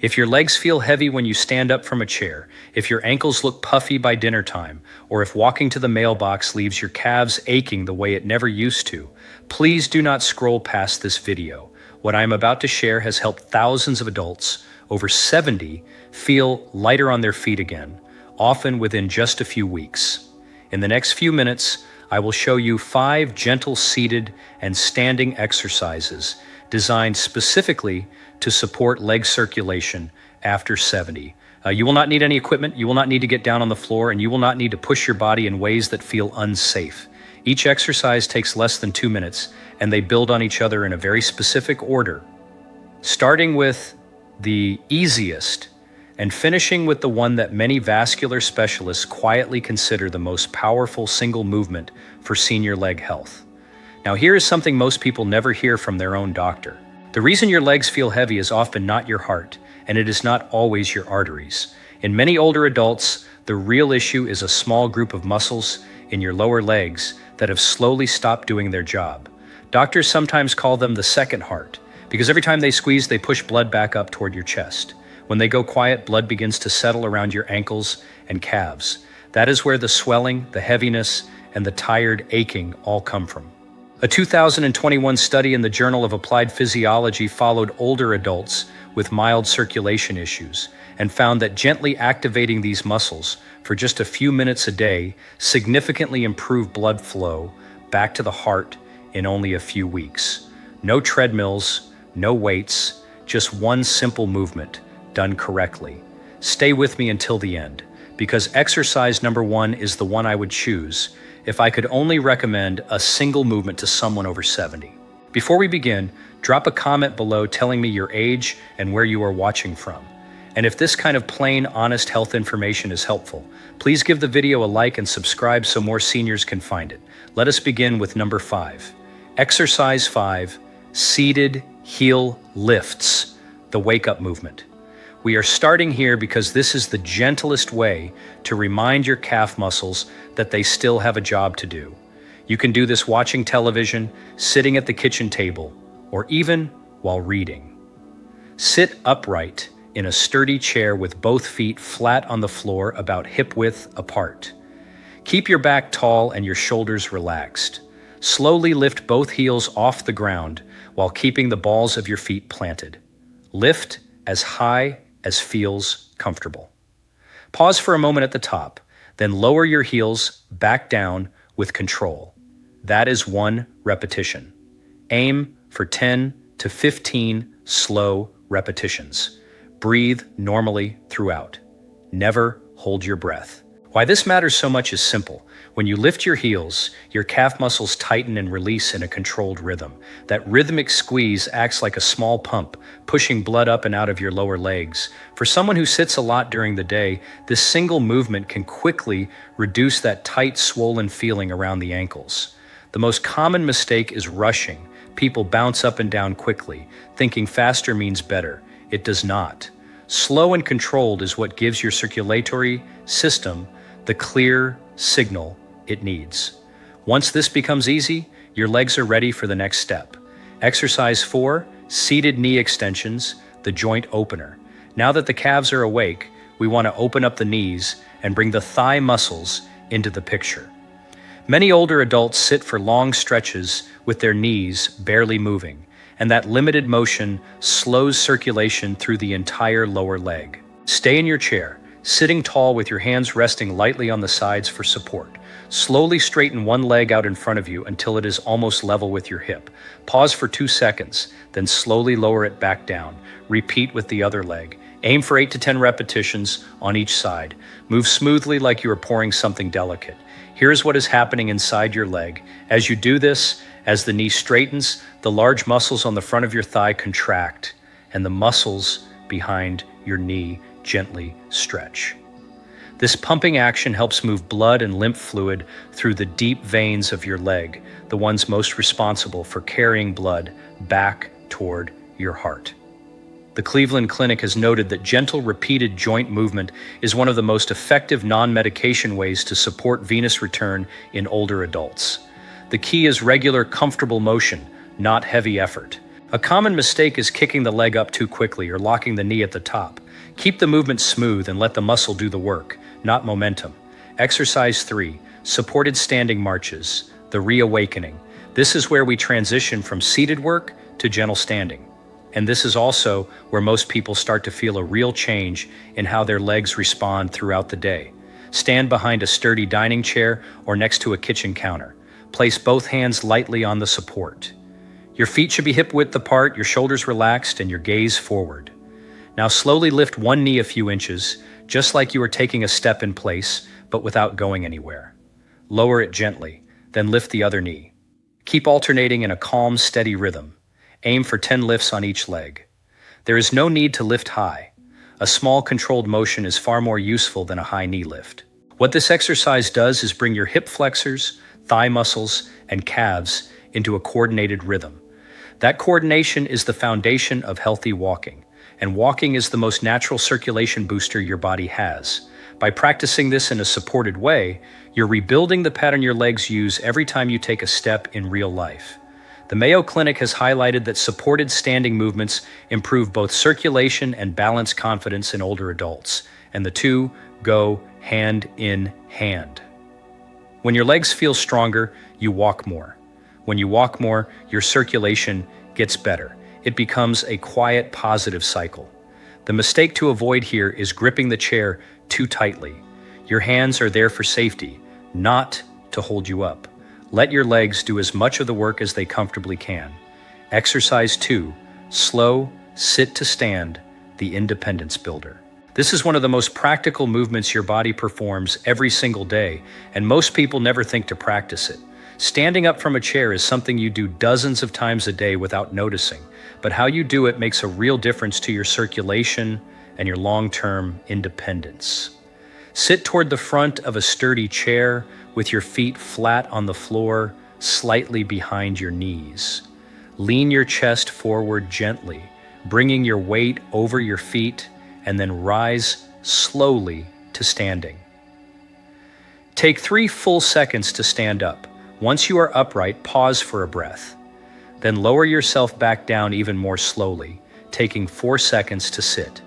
If your legs feel heavy when you stand up from a chair, if your ankles look puffy by dinner time, or if walking to the mailbox leaves your calves aching the way it never used to, please do not scroll past this video. What I am about to share has helped thousands of adults, over 70, feel lighter on their feet again, often within just a few weeks. In the next few minutes, I will show you 5 gentle seated and standing exercises designed specifically to support leg circulation after 70. You will not need any equipment, you will not need to get down on the floor, and you will not need to push your body in ways that feel unsafe. Each exercise takes less than 2 minutes, and they build on each other in a very specific order, starting with the easiest and finishing with the one that many vascular specialists quietly consider the most powerful single movement for senior leg health. Now, here is something most people never hear from their own doctor. The reason your legs feel heavy is often not your heart, and it is not always your arteries. In many older adults, the real issue is a small group of muscles in your lower legs that have slowly stopped doing their job. Doctors sometimes call them the second heart, because every time they squeeze, they push blood back up toward your chest. When they go quiet, blood begins to settle around your ankles and calves. That is where the swelling, the heaviness, and the tired aching all come from. A 2021 study in the Journal of Applied Physiology followed older adults with mild circulation issues and found that gently activating these muscles for just a few minutes a day significantly improved blood flow back to the heart in only a few weeks. No treadmills, no weights, just one simple movement done correctly. Stay with me until the end, because exercise number 1 is the one I would choose if I could only recommend a single movement to someone over 70. Before we begin, drop a comment below telling me your age and where you are watching from. And if this kind of plain, honest health information is helpful, please give the video a like and subscribe so more seniors can find it. Let us begin with number 5. Exercise 5, seated heel lifts, the wake-up movement. We are starting here because this is the gentlest way to remind your calf muscles that they still have a job to do. You can do this watching television, sitting at the kitchen table, or even while reading. Sit upright in a sturdy chair with both feet flat on the floor about hip width apart. Keep your back tall and your shoulders relaxed. Slowly lift both heels off the ground while keeping the balls of your feet planted. Lift as high as feels comfortable. Pause for a moment at the top, then lower your heels back down with control. That is 1 repetition. Aim for 10 to 15 slow repetitions. Breathe normally throughout. Never hold your breath. Why this matters so much is simple. When you lift your heels, your calf muscles tighten and release in a controlled rhythm. That rhythmic squeeze acts like a small pump, pushing blood up and out of your lower legs. For someone who sits a lot during the day, this single movement can quickly reduce that tight, swollen feeling around the ankles. The most common mistake is rushing. People bounce up and down quickly, thinking faster means better. It does not. Slow and controlled is what gives your circulatory system the clear signal it needs. Once this becomes easy, your legs are ready for the next step. Exercise 4, seated knee extensions, the joint opener. Now that the calves are awake, we want to open up the knees and bring the thigh muscles into the picture. Many older adults sit for long stretches with their knees barely moving, and that limited motion slows circulation through the entire lower leg. Stay in your chair, sitting tall with your hands resting lightly on the sides for support. Slowly straighten one leg out in front of you until it is almost level with your hip. Pause for 2 seconds, then slowly lower it back down. Repeat with the other leg. Aim for 8 to 10 repetitions on each side. Move smoothly like you are pouring something delicate. Here's what is happening inside your leg. As you do this, as the knee straightens, the large muscles on the front of your thigh contract, and the muscles behind your knee gently stretch. This pumping action helps move blood and lymph fluid through the deep veins of your leg, the ones most responsible for carrying blood back toward your heart. The Cleveland Clinic has noted that gentle, repeated joint movement is one of the most effective non-medication ways to support venous return in older adults. The key is regular, comfortable motion, not heavy effort. A common mistake is kicking the leg up too quickly or locking the knee at the top. Keep the movement smooth and let the muscle do the work, not momentum. Exercise 3, supported standing marches, the reawakening. This is where we transition from seated work to gentle standing. And this is also where most people start to feel a real change in how their legs respond throughout the day. Stand behind a sturdy dining chair or next to a kitchen counter. Place both hands lightly on the support. Your feet should be hip-width apart, your shoulders relaxed, and your gaze forward. Now slowly lift one knee a few inches, just like you are taking a step in place, but without going anywhere. Lower it gently, then lift the other knee. Keep alternating in a calm, steady rhythm. Aim for 10 lifts on each leg. There is no need to lift high. A small controlled motion is far more useful than a high knee lift. What this exercise does is bring your hip flexors, thigh muscles, and calves into a coordinated rhythm. That coordination is the foundation of healthy walking, and walking is the most natural circulation booster your body has. By practicing this in a supported way, you're rebuilding the pattern your legs use every time you take a step in real life. The Mayo Clinic has highlighted that supported standing movements improve both circulation and balance confidence in older adults, and the two go hand in hand. When your legs feel stronger, you walk more. When you walk more, your circulation gets better. It becomes a quiet, positive cycle. The mistake to avoid here is gripping the chair too tightly. Your hands are there for safety, not to hold you up. Let your legs do as much of the work as they comfortably can. Exercise 2, slow, sit to stand, the independence builder. This is one of the most practical movements your body performs every single day, and most people never think to practice it. Standing up from a chair is something you do dozens of times a day without noticing, but how you do it makes a real difference to your circulation and your long-term independence. Sit toward the front of a sturdy chair with your feet flat on the floor, slightly behind your knees. Lean your chest forward gently, bringing your weight over your feet, and then rise slowly to standing. Take 3 full seconds to stand up. Once you are upright, pause for a breath. Then lower yourself back down even more slowly, taking 4 seconds to sit.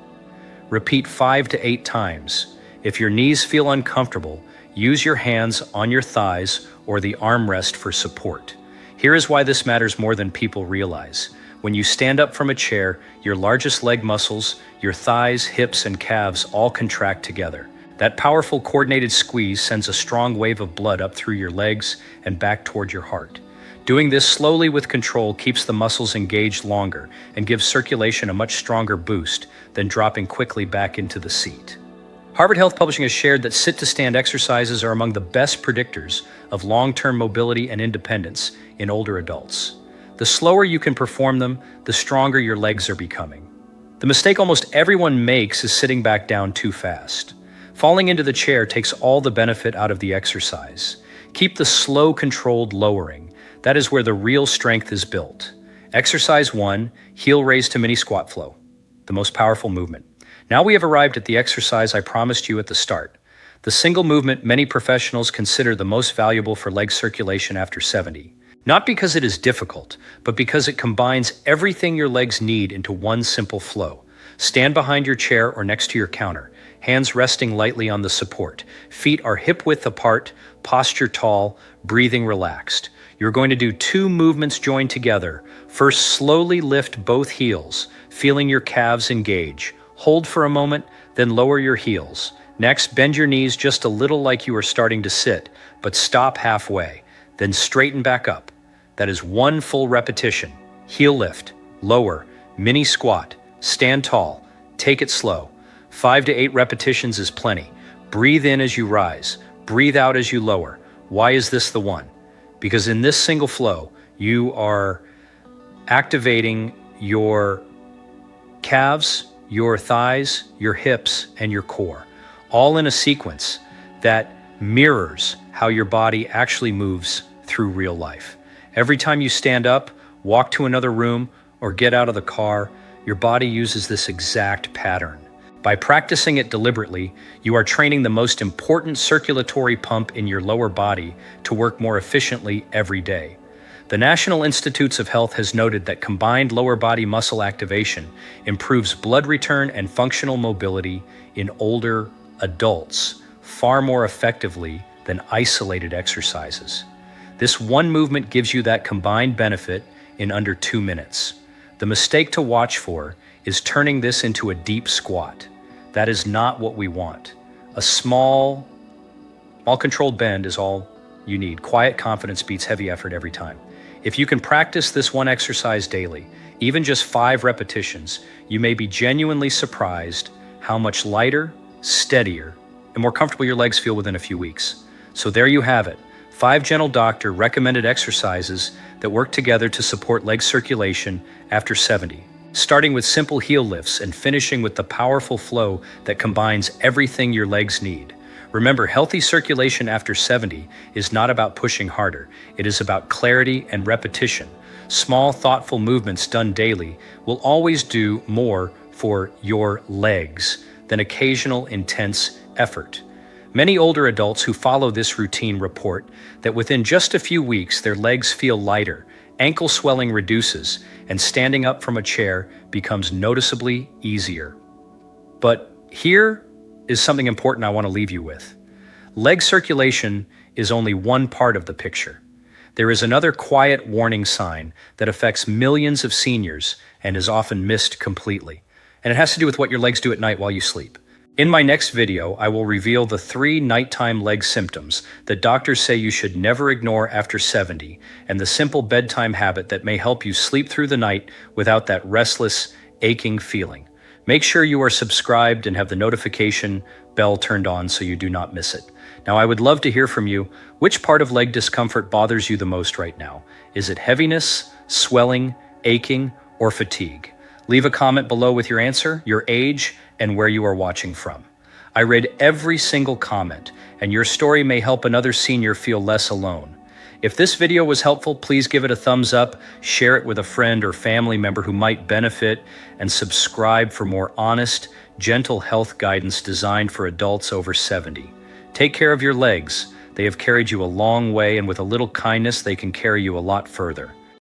Repeat 5 to 8 times. If your knees feel uncomfortable, use your hands on your thighs or the armrest for support. Here is why this matters more than people realize. When you stand up from a chair, your largest leg muscles, your thighs, hips, and calves all contract together. That powerful coordinated squeeze sends a strong wave of blood up through your legs and back toward your heart. Doing this slowly with control keeps the muscles engaged longer and gives circulation a much stronger boost than dropping quickly back into the seat. Harvard Health Publishing has shared that sit-to-stand exercises are among the best predictors of long-term mobility and independence in older adults. The slower you can perform them, the stronger your legs are becoming. The mistake almost everyone makes is sitting back down too fast. Falling into the chair takes all the benefit out of the exercise. Keep the slow, controlled lowering. That is where the real strength is built. Exercise 1, heel raise to mini squat flow, the most powerful movement. Now we have arrived at the exercise I promised you at the start. The single movement many professionals consider the most valuable for leg circulation after 70. Not because it is difficult, but because it combines everything your legs need into one simple flow. Stand behind your chair or next to your counter, hands resting lightly on the support. Feet are hip-width apart, posture tall, breathing relaxed. You're going to do 2 movements joined together. First, slowly lift both heels, feeling your calves engage. Hold for a moment, then lower your heels. Next, bend your knees just a little like you are starting to sit, but stop halfway. Then straighten back up. That is 1 full repetition. Heel lift, lower, mini squat, stand tall, take it slow. 5 to 8 repetitions is plenty. Breathe in as you rise, breathe out as you lower. Why is this the one? Because in this single flow, you are activating your calves, your thighs, your hips, and your core, all in a sequence that mirrors how your body actually moves through real life. Every time you stand up, walk to another room, or get out of the car, your body uses this exact pattern. By practicing it deliberately, you are training the most important circulatory pump in your lower body to work more efficiently every day. The National Institutes of Health has noted that combined lower body muscle activation improves blood return and functional mobility in older adults far more effectively than isolated exercises. This one movement gives you that combined benefit in under 2 minutes. The mistake to watch for is turning this into a deep squat. That is not what we want. A small controlled bend is all you need. Quiet confidence beats heavy effort every time. If you can practice this one exercise daily, even just 5 repetitions, you may be genuinely surprised how much lighter, steadier, and more comfortable your legs feel within a few weeks. So there you have it, 5 Gentle Doctor recommended exercises that work together to support leg circulation after 70, starting with simple heel lifts and finishing with the powerful flow that combines everything your legs need. Remember, healthy circulation after 70 is not about pushing harder. It is about clarity and repetition. Small, thoughtful movements done daily will always do more for your legs than occasional intense effort. Many older adults who follow this routine report that within just a few weeks, their legs feel lighter, ankle swelling reduces, and standing up from a chair becomes noticeably easier. But here is something important I want to leave you with. Leg circulation is only one part of the picture. There is another quiet warning sign that affects millions of seniors and is often missed completely. And it has to do with what your legs do at night while you sleep. In my next video, I will reveal the 3 nighttime leg symptoms that doctors say you should never ignore after 70, and the simple bedtime habit that may help you sleep through the night without that restless, aching feeling. Make sure you are subscribed and have the notification bell turned on so you do not miss it. Now, I would love to hear from you. Which part of leg discomfort bothers you the most right now? Is it heaviness, swelling, aching, or fatigue? Leave a comment below with your answer, your age, and where you are watching from. I read every single comment, and your story may help another senior feel less alone. If this video was helpful, please give it a thumbs up, share it with a friend or family member who might benefit, and subscribe for more honest, gentle health guidance designed for adults over 70. Take care of your legs. They have carried you a long way, and with a little kindness, they can carry you a lot further.